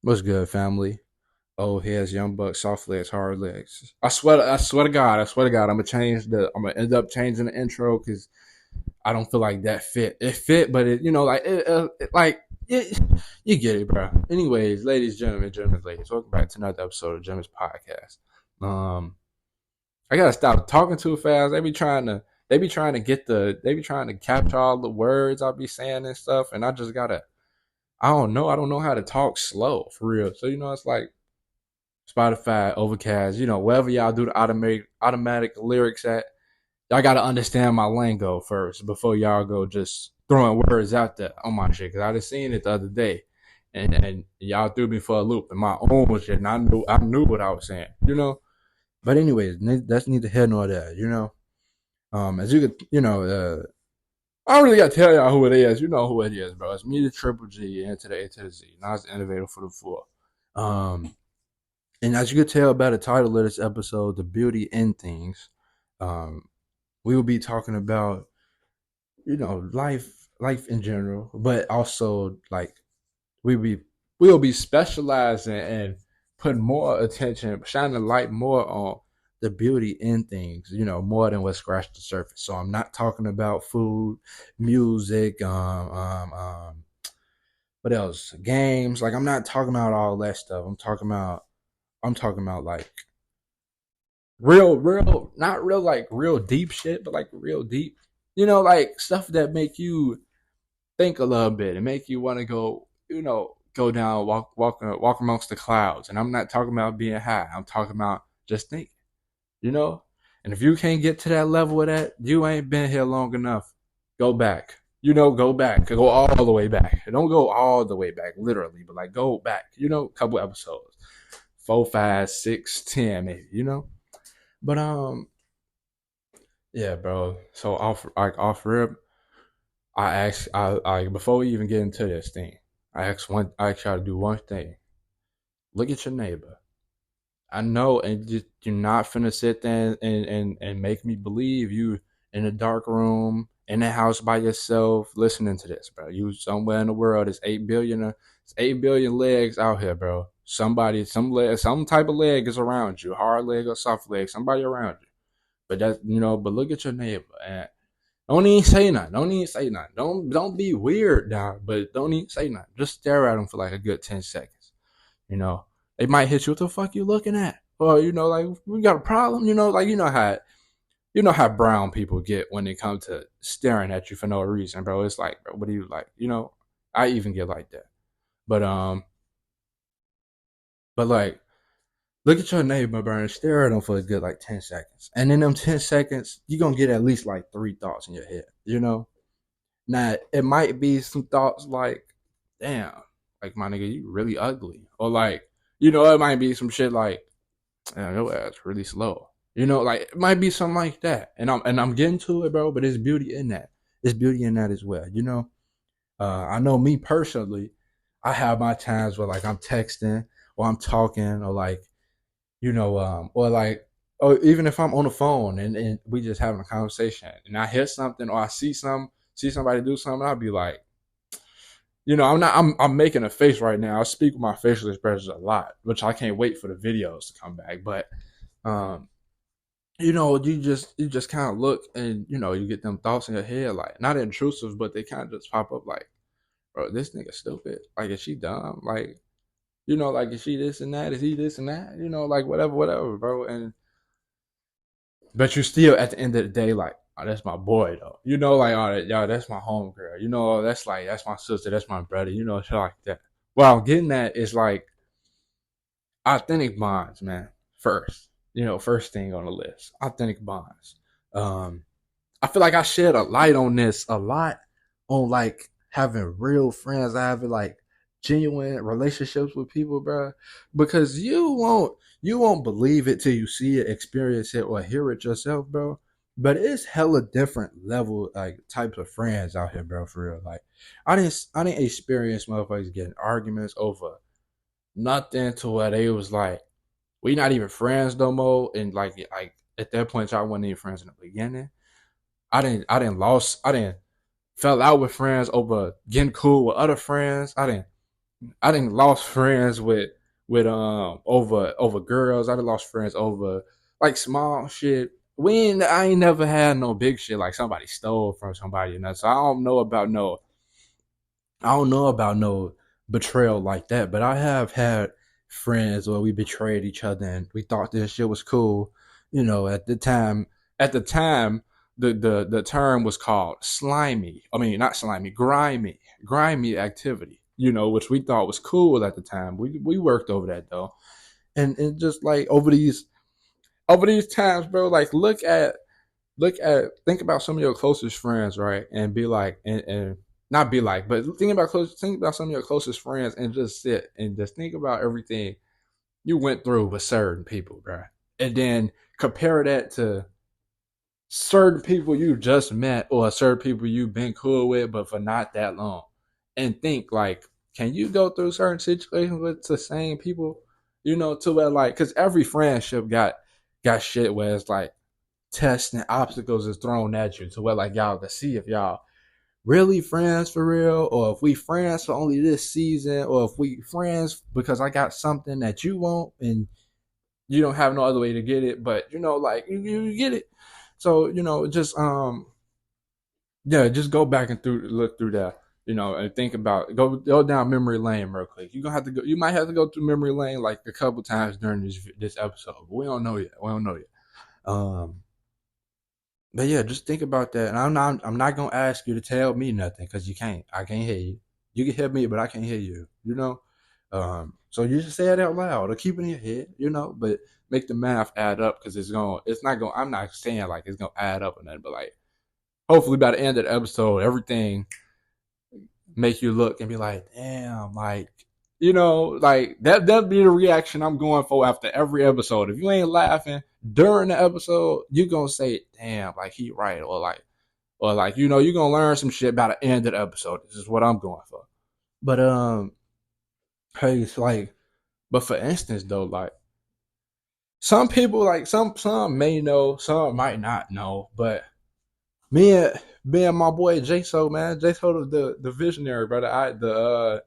What's good, family? Old heads, young bucks, soft legs, hard legs. I swear to God, I'm gonna end up changing the intro because I don't feel like that fit. It fit, but you get it, bro. Anyways, ladies, gentlemen, ladies, welcome back to another episode of Gemma's podcast. Um, I gotta stop talking too fast. They be trying to capture all the words I be saying and stuff, and I don't know how to talk slow for real. So it's like Spotify, Overcast, wherever y'all do the automatic lyrics at, y'all gotta understand my lingo first before y'all go just throwing words out there on my shit. Cause I just seen it the other day, and y'all threw me for a loop in my own shit, and I knew what I was saying. But anyways, that's neither here nor there. As you could, I don't really gotta tell y'all who it is. You know who it is, bro. It's me, the Triple G, and to the A to the Z. Now it's the innovator for the full. Um, And as you could tell by the title of this episode, The Beauty in Things, um, we will be talking about, life in general, but also like we be we'll be specializing and putting more attention, shining the light more on the beauty in things, more than what scratched the surface. So I'm not talking about food, music, what else? Games. Like I'm not talking about all that stuff. I'm talking about like not real like real deep shit, but like real deep. Like stuff that make you think a little bit and make you want to go, go down, walk amongst the clouds. And I'm not talking about being high. I'm talking about just thinking, you know. And if you can't get to that level of that, you ain't been here long enough. Go back. Go back. Go all the way back. Don't go all the way back, literally, but like go back. A couple episodes, 4, 5, 6, 10, maybe. But yeah, bro. So off rip, I before we even get into this thing, I asked y'all to do one thing. Look at your neighbor. I know, and just you're not finna sit there and make me believe you in a dark room in a house by yourself listening to this, bro. You somewhere in the world. It's 8 billion legs out here, bro. Some type of leg is around you, hard leg or soft leg, somebody around you. But look at your neighbor and don't even say nothing. Don't even say nothing. Don't be weird now, but don't even say nothing. Just stare at them for like a good 10 seconds. You know, they might hit you. What the fuck you looking at? Or like we got a problem. Like you know how brown people get when it comes to staring at you for no reason, bro. It's like, bro, what do you like? I even get like that. But but like look at your neighbor, bro, and stare at them for a good like 10 seconds. And in them 10 seconds, you're gonna get at least like three thoughts in your head. Now it might be some thoughts like, damn, like my nigga, you really ugly. Or like, it might be some shit like, damn, your ass really slow. Like it might be something like that. And I'm getting to it, bro, but there's beauty in that. There's beauty in that as well. I know me personally, I have my times where like I'm texting or I'm talking or like or like, or even if I'm on the phone and we just having a conversation and I hear something or I see somebody do something, I'll be like, I'm making a face right now. I speak with my facial expressions a lot, which I can't wait for the videos to come back. But, um, you just kind of look and, you get them thoughts in your head, like not intrusive, but they kind of just pop up like, bro, this nigga stupid. Like, is she dumb? Like, like is she this and that? Is he this and that? Like whatever, bro. And but you still at the end of the day, like, oh, that's my boy though. Like, oh, y'all, that's my home girl. That's my sister, that's my brother. Shit like that. What I'm getting at is like authentic bonds, man. First, first thing on the list, authentic bonds. Um, I feel like I shed a light on this a lot on like having real friends. I have like genuine relationships with people, bro. Because you won't believe it till you see it, experience it, or hear it yourself, bro. But it's hella different level like types of friends out here, bro. For real, like I didn't experience motherfuckers getting arguments over nothing to where they was like we not even friends no more, and like at that point y'all wasn't even friends in the beginning. I didn't fell out with friends over getting cool with other friends. I didn't I didn't lost friends with over girls. I done lost friends over like small shit. I ain't never had no big shit like somebody stole from somebody, So I don't know about no betrayal like that. But I have had friends where we betrayed each other and we thought this shit was cool. At the time, the term was called slimy. I mean, not slimy, grimy activity. Which we thought was cool at the time. We worked over that though, and just like over these times, bro. Like think about some of your closest friends, right? And be like, and not be like, but think about some of your closest friends and just sit and just think about everything you went through with certain people, bro. And then compare that to certain people you just met or certain people you've been cool with, but for not that long. And think like, can you go through certain situations with the same people? To where like, because every friendship got shit where it's like tests and obstacles is thrown at you to where like y'all to see if y'all really friends for real, or if we friends for only this season, or if we friends because I got something that you want and you don't have no other way to get it, but like you get it. So just yeah, just go back and look through that, and think about go down memory lane real quick. You gonna have to go. You might have to go through memory lane like a couple times during this episode, but we don't know yet. We don't know yet. Um, But yeah, just think about that. And I'm not gonna ask you to tell me nothing because you can't. I can't hear you. You can hear me, but I can't hear you. So you just say it out loud or keep it in your head. But make the math add up because it's not going. I'm not saying like it's gonna add up or nothing, but like hopefully by the end of the episode, everything make you look and be like, damn, like like that'd be the reaction I'm going for after every episode. If you ain't laughing during the episode, you gonna say, damn, like he right, or like you're gonna learn some shit by the end of the episode. This is what I'm going for. But hey, it's like, but for instance though, like some people, like some may know, some might not know, but me and my boy J So, man, J So the visionary, brother.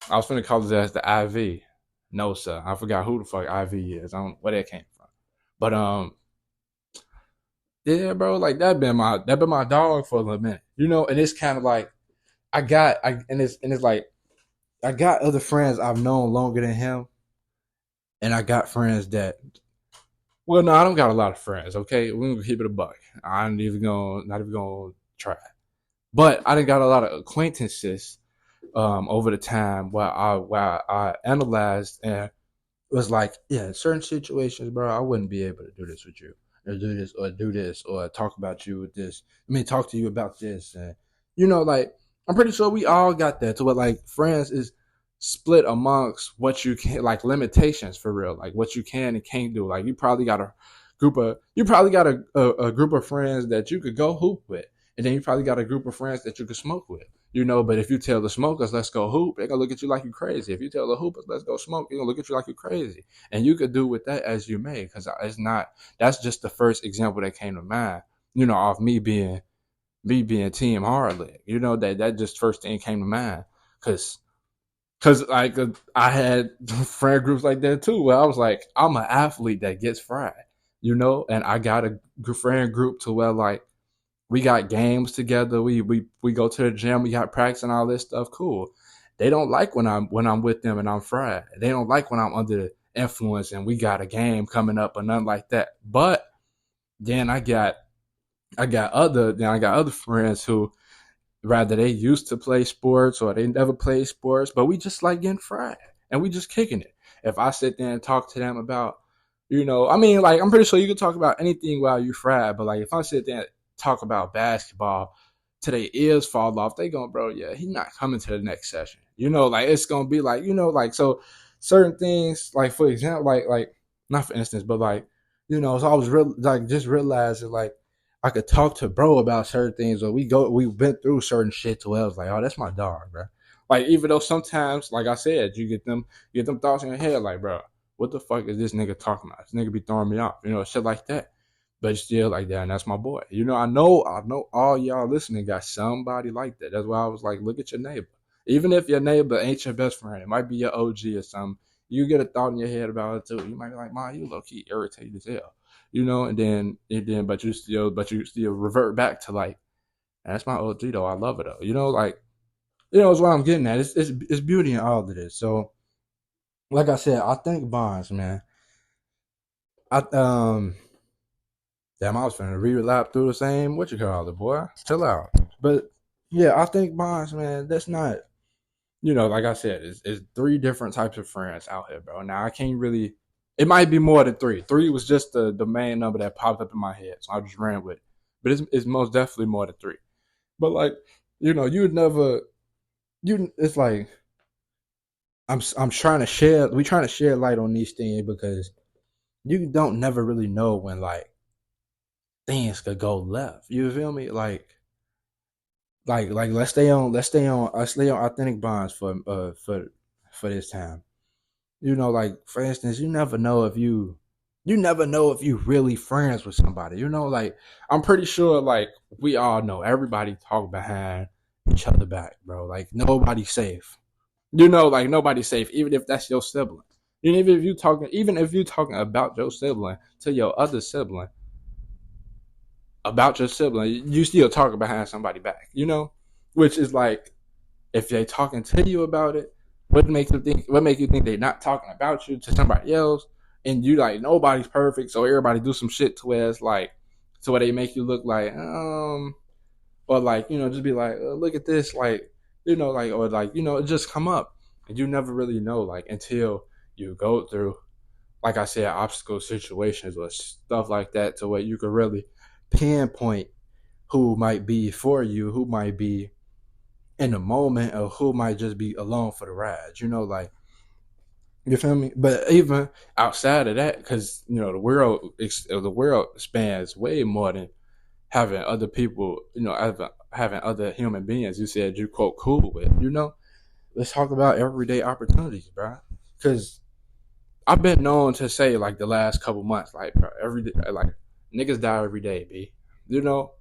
I was finna call his ass the IV. No, sir. I forgot who the fuck IV is. I don't where that came from. But yeah, bro, like that been my dog for a little minute. And it's kind of like and it's like I got other friends I've known longer than him, and I got friends that well, no, I don't got a lot of friends. Okay, we're gonna keep it a buck. I'm not even gonna try. But I done got a lot of acquaintances over the time where I analyzed and was like, yeah, in certain situations, bro, I wouldn't be able to do this with you, or do this, or talk about you with this. I mean, talk to you about this, and like I'm pretty sure we all got that. To what like friends is split amongst what you can, like limitations for real, like what you can and can't do. Like you probably got a group of friends that you could go hoop with, and then you probably got a group of friends that you could smoke with. But if you tell the smokers, let's go hoop, they're gonna look at you like you crazy. If you tell the hoopers, let's go smoke, they're gonna look at you like you crazy. And you could do with that as you may, because that's just the first example that came to mind, of me being team hard leg. That just first thing came to mind. Cause like I had friend groups like that too, where I was like, I'm an athlete that gets fried, and I got a friend group to where like we got games together. We go to the gym. We got practice and all this stuff. Cool. They don't like when I'm with them and I'm fried. They don't like when I'm under the influence and we got a game coming up or nothing like that. But then I got other friends who rather they used to play sports or they never played sports, but we just like getting fried and we just kicking it. If I sit there and talk to them about, I mean, like I'm pretty sure you can talk about anything while you fried, but like if I sit there and talk about basketball till their ears fall off, they going, bro, yeah, he's not coming to the next session. Like it's gonna be like, like so certain things, like for example, like not for instance, but like, so I was like just realizing like I could talk to bro about certain things, or we've been through certain shit to where I was like, oh, that's my dog, bro. Like even though sometimes, like I said, you get them thoughts in your head, like, bro, what the fuck is this nigga talking about? This nigga be throwing me off, shit like that. But still like that, and that's my boy. I know all y'all listening got somebody like that. That's why I was like, look at your neighbor. Even if your neighbor ain't your best friend, it might be your OG or something. You get a thought in your head about it too. You might be like, "Ma, you low key irritated as hell," but you still revert back to like, that's my OG though. I love it though. Is what I'm getting at. It's beauty in all of this. So, like I said, I think bonds, man. I damn, I was finna relap through the same what you call it, boy. Chill out. But yeah, I think bonds, man. That's not like I said, it's three different types of friends out here, bro. Now I can't really. It might be more than three. Three was just the main number that popped up in my head, so I just ran with it. But it's most definitely more than three. But like, you'd never. It's like I'm trying to share. We trying to share light on these things because you don't never really know when like things could go left. You feel me? Like let's stay on authentic bonds for this time. Like for instance, you never know if you really friends with somebody. Like I'm pretty sure like we all know everybody talk behind each other back, bro. Like nobody's safe. Like nobody's safe, even if that's your sibling. Even if you talking about your sibling to your other sibling, about your sibling, you still talking behind somebody back, which is like if they talking to you about it, what make you think they're not talking about you to somebody else, and you like nobody's perfect, so everybody do some shit to where it's like to where they make you look like or like just be like look at this like like or like it just come up and you never really know like until you go through like I said obstacle situations or stuff like that to where you can really pinpoint who might be for you, who might be in the moment, or who might just be along for the ride. Like you feel me. But even outside of that, because the world spans way more than having other people. Having other human beings. You said you quote cool with. Let's talk about everyday opportunities, bro. Because I've been known to say like the last couple months, like bro, every day, like niggas die every day, b. You know.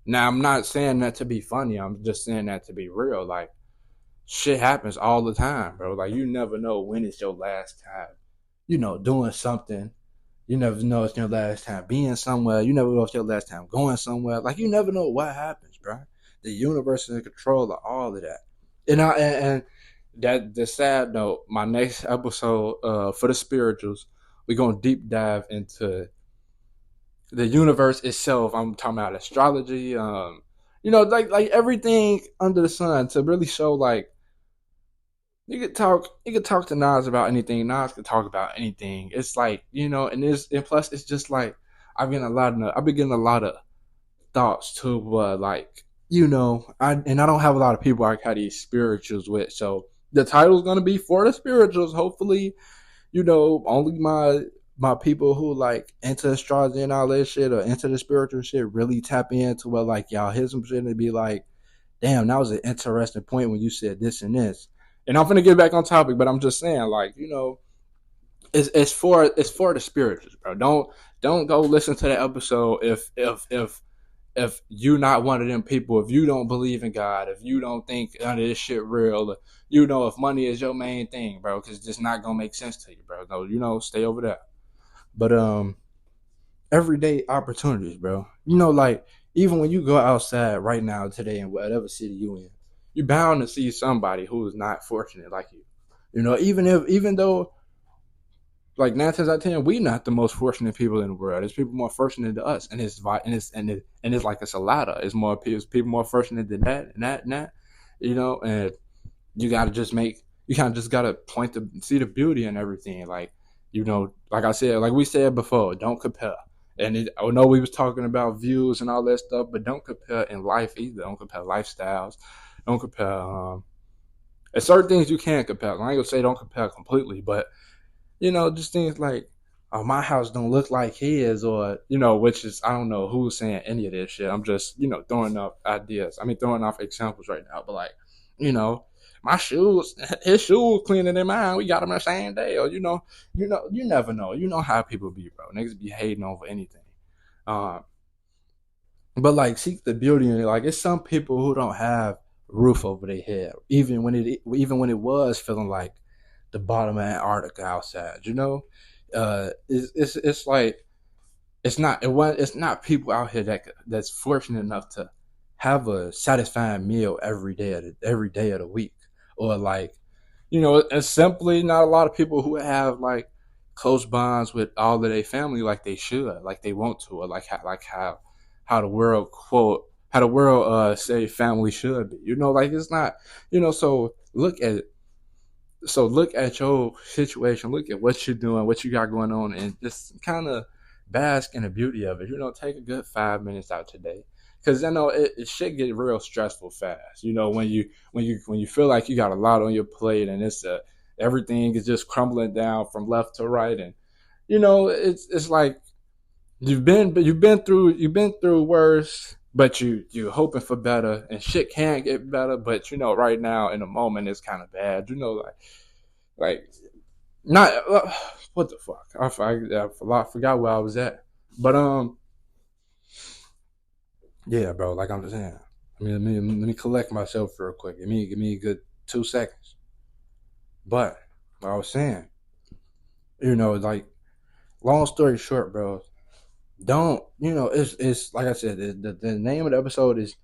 Now I'm not saying that to be funny. I'm just saying that to be real. Like shit happens all the time, bro. Like you never know when it's your last time. Doing something. You never know it's your last time being somewhere. You never know it's your last time going somewhere. Like you never know what happens, bro. The universe is in control of all of that. And that the sad note, my next episode for the spirituals, we're gonna deep dive into the universe itself. I'm talking about astrology, like everything under the sun to really show like you could talk to Nas about anything. Nas could talk about anything. It's like, and plus it's just like I've been getting a lot of thoughts too, but like, I don't have a lot of people I have these spirituals with. So the title's gonna be for the spirituals. Hopefully, only my people who like into astrology and all that shit or into the spiritual shit really tap into well like y'all hear some shit and be like, damn, that was an interesting point when you said this and this. And I'm gonna get back on topic, but I'm just saying, like, it's for the spirituals, bro. Don't go listen to the episode if you not one of them people, if you don't believe in God, if you don't think none of this shit real, if money is your main thing, bro, because it's just not gonna make sense to you, bro. No, stay over there. But everyday opportunities, bro. Like even when you go outside right now today in whatever city you in, you're bound to see somebody who is not fortunate like you. Even though like 9 times out of 10, we not the most fortunate people in the world. There's people more fortunate than us, and it's like it's a ladder. It's people more fortunate than that and that and that. And you gotta just you kind of just gotta point to see the beauty in everything. Like like I said, like we said before, don't compare. And I know we was talking about views and all that stuff, but don't compare in life either. Don't compare lifestyles. Don't compare. And certain things you can't compare. I ain't gonna say don't compare completely, but just things like, oh, my house don't look like his, or which is I don't know who's saying any of this shit. I'm just throwing up ideas. I mean, throwing off examples right now. But like, you know, my shoes, his shoes cleaner than mine. We got them the same day, or you never know. You know how people be, bro. Niggas be hating over anything. Um, but like, seek the beauty in it. Like, it's some people who don't have roof over their head, even when it was feeling like the bottom of Antarctica outside. It's like it's not people out here that's fortunate enough to have a satisfying meal every day of the week, or like it's simply not a lot of people who have like close bonds with all of their family like they should, like they want to, or how the world how the world say family should be. Like it's not. So look at your situation, look at what you're doing, what you got going on, and just kind of bask in the beauty of it. Take a good 5 minutes out today, because it should get real stressful fast. When you feel like you got a lot on your plate, and everything is just crumbling down from left to right, and it's like you've been through worse, but you're hoping for better, and shit can't get better. But right now in the moment it's kind of bad. Like not what the fuck? I forgot where I was at. But yeah, bro. Like I'm just saying. Let me collect myself real quick. Give me a good 2 seconds. But what I was saying, like long story short, bro. Don't it's like I said. The name of the episode is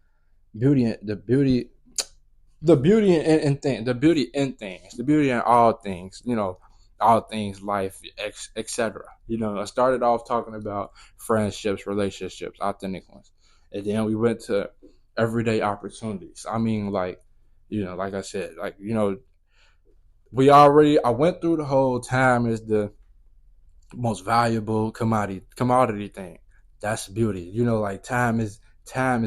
the beauty in all things, all things life, etc. I started off talking about friendships, relationships, authentic ones, and then we went to everyday opportunities. Like I said, I went through the whole time is the most valuable commodity thing. That's beauty. Like time is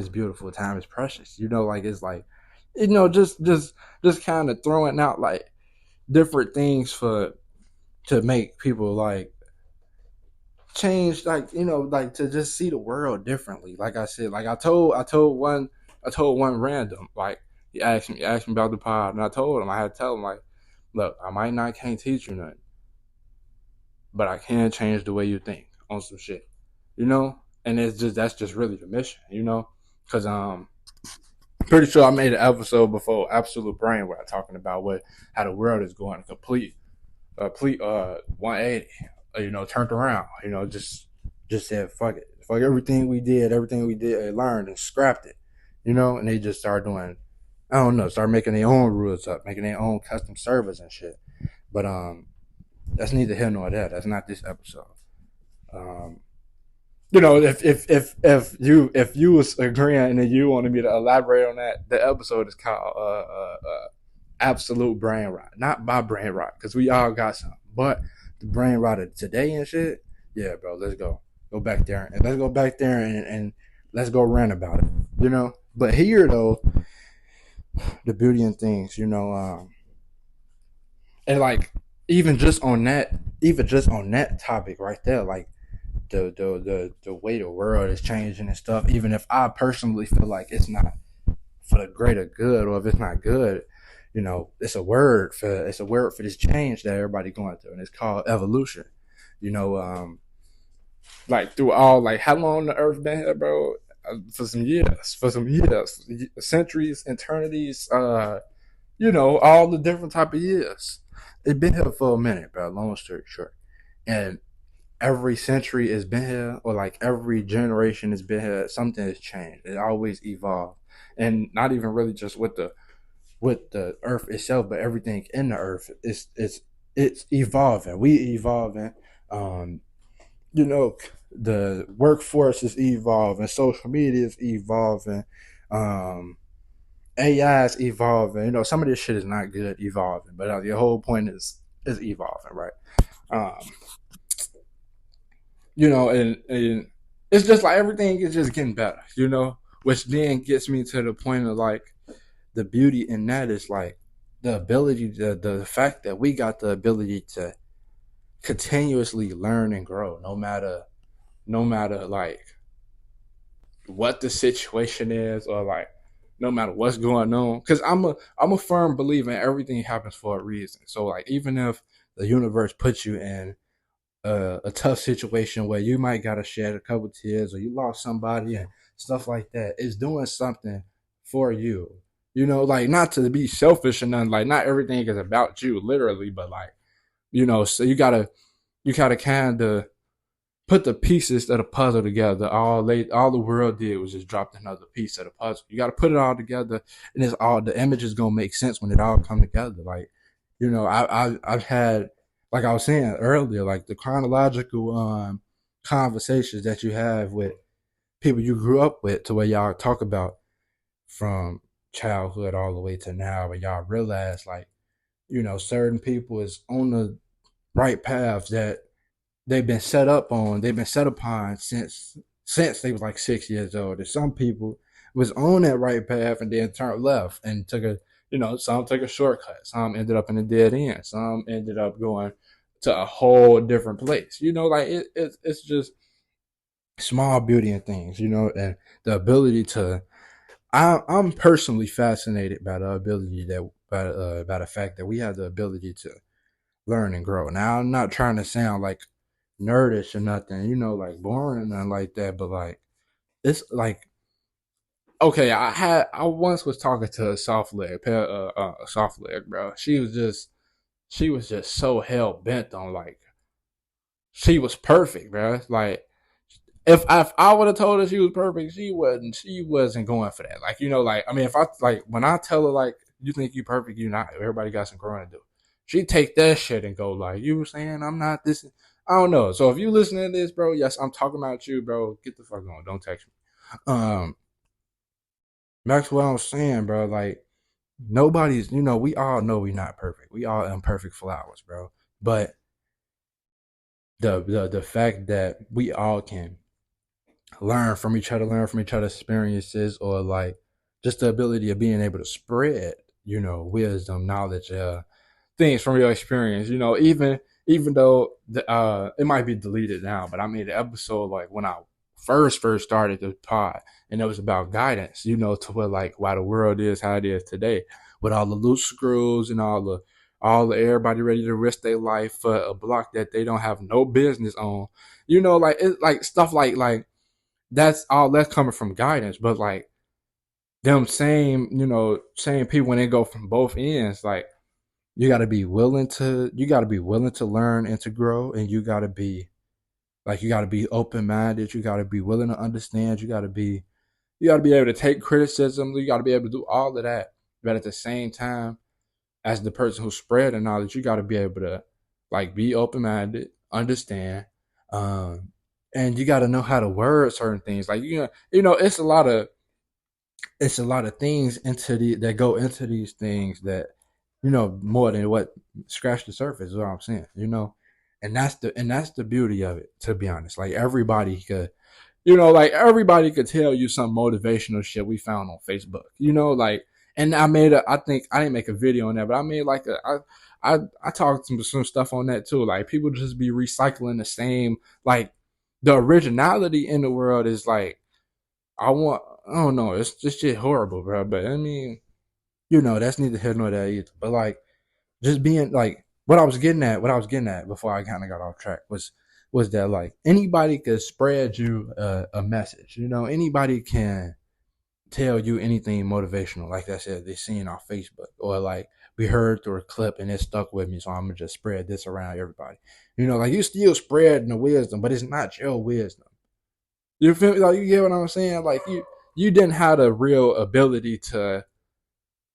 beautiful. Time is precious. Like it's like, just kind of throwing out like different things for to make people like change, like to just see the world differently. Like I said, like I told one random, like he asked me about the pod, and I told him, I had to tell him, like, look, I might not can't teach you nothing, but I can change the way you think on some shit, you know. And that's just really the mission, because pretty sure I made an episode before, Absolute Brain, where I'm talking about how the world is going complete 180, turned around, just said fuck it, fuck everything we did and learned and scrapped it, and they just started doing, I don't know, start making their own rules up, making their own custom servers and shit. But that's neither here nor there. That's not this episode. Um, if you was agreeing and then you wanted me to elaborate on that, the episode is called Absolute Brain Rot, not my brain rot, because we all got some, but the brain rot of today and shit. Yeah, bro, let's go back there, and let's go back there, and let's go rant about it. But here though, the beauty in things, and like even just on that topic right there, like the way the world is changing and stuff. Even if I personally feel like it's not for the greater good, or if it's not good, it's a word for this change that everybody going through, and it's called evolution. You know, like through all, like, how long the Earth been here, bro? For some years, centuries, eternities. All the different type of years. It's been here for a minute, bro. Long story short, and every century has been here, or like every generation has been here, something has changed. It always evolved, and not even really just with the earth itself, but everything in the earth it's evolving. We evolving. Um, you know, the workforce is evolving. Social media is evolving. Um, AI is evolving. Some of this shit is not good evolving, but the whole point is evolving, right? Um, and it's just like everything is just getting better, which then gets me to the point of like the beauty in that is like the ability, the fact that we got the ability to continuously learn and grow, no matter like what the situation is, or like no matter what's going on. Because I'm a firm believer in everything happens for a reason. So like even if the universe puts you in a tough situation where you might gotta shed a couple tears, or you lost somebody and stuff like that, it's doing something for you. You know, like not to be selfish and nothing, like not everything is about you, literally, but like, so you gotta kind of put the pieces of the puzzle together. All the world did was just drop another piece of the puzzle. You got to put it all together, and it's all the image is gonna make sense when it all come together. Like, I've had, like I was saying earlier, like the chronological conversations that you have with people you grew up with, to where y'all talk about from childhood all the way to now, where y'all realize like, certain people is on the right paths that they've been set upon since they was like 6 years old. And some people was on that right path and then turned left and took a, some took a shortcut. Some ended up in a dead end. Some ended up going to a whole different place. Like it's just small beauty in things, and the ability to. I'm personally fascinated by the ability that by the fact that we have the ability to learn and grow. Now I'm not trying to sound like nerdish or nothing, like boring or nothing like that. But like, it's like, okay, I once was talking to a soft leg, bro. She was just so hell bent on like she was perfect, bro. Like if I would have told her she was perfect, she wasn't going for that. Like, like I mean, if I like when I tell her like you think you perfect, you not. Everybody got some growing to do. She take that shit and go like, you were saying I'm not this. I don't know. So if you listening to this, bro, yes, I'm talking about you, bro. Get the fuck on. Don't text me. Um, That's what I'm saying, bro. Like nobody's, we all know we're not perfect. We all imperfect flowers, bro. But the fact that we all can learn from each other's experiences, or like just the ability of being able to spread, wisdom, knowledge, things from your experience. Even though it might be deleted now, but I made an episode like when I first started the pod, and it was about guidance. To where like why the world is how it is today, with all the loose screws and all the everybody ready to risk their life for a block that they don't have no business on. Like it's like stuff like that's coming from guidance, but like them same people when they go from both ends, like you got to be willing to learn and to grow, and you got to be open minded. You got to be willing to understand. You got to be able to take criticism. You got to be able to do all of that, but at the same time, as the person who spread the knowledge, you got to be able to like be open minded, understand, um, and you got to know how to word certain things. Like it's a lot of things that go into these things that more than what scratch the surface is what I'm saying, and that's the beauty of it, to be honest. Like everybody could tell you some motivational shit we found on Facebook, like, and I think I didn't make a video on that, but I made like I talked some stuff on that too. Like people just be recycling the same, like the originality in the world is like, I don't know, it's just shit horrible, bro. But I mean, that's neither here nor there either. But like, just being like, what I was getting at before I kind of got off track was that like anybody could spread you a message. Anybody can tell you anything motivational. Like I said, they seen on Facebook, or like we heard through a clip and it stuck with me, so I'm gonna just spread this around everybody. Like you still spreading the wisdom, but it's not your wisdom. You feel me? Like you get what I'm saying? Like you didn't have the real ability to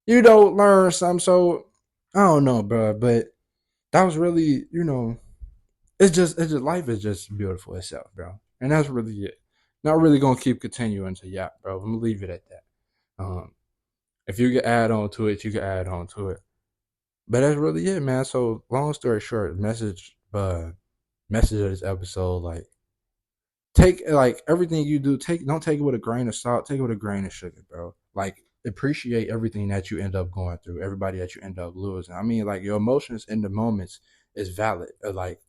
learn something. So I don't know, bro. But that was really it's just life is just beautiful itself, bro. And that's really it. Not really gonna keep continuing to yap, bro. I'm gonna leave it at that. If you can add on to it, you can add on to it. But that's really it, man. So long story short, message of this episode, like take like everything you do, don't take it with a grain of salt, take it with a grain of sugar, bro. Like appreciate everything that you end up going through, everybody that you end up losing. I mean, like your emotions in the moments is valid. Like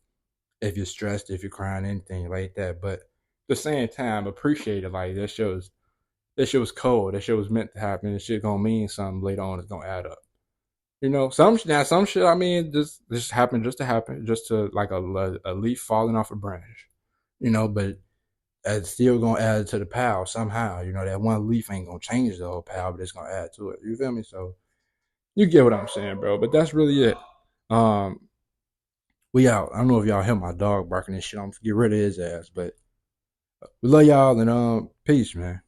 if you're stressed, if you're crying, anything like that. But at the same time, appreciate it. Like that shit was cold. That shit was meant to happen. That shit gonna mean something later on. It's gonna add up. Some shit. I mean, just happened just to happen, just to like a leaf falling off a branch. But it's still gonna add to the pile somehow. You know, that one leaf ain't gonna change the whole pile, but it's gonna add to it. You feel me? So you get what I'm saying, bro. But that's really it. Um, we out. I don't know if y'all hear my dog barking and shit. I'm gonna get rid of his ass, but we love y'all and peace, man.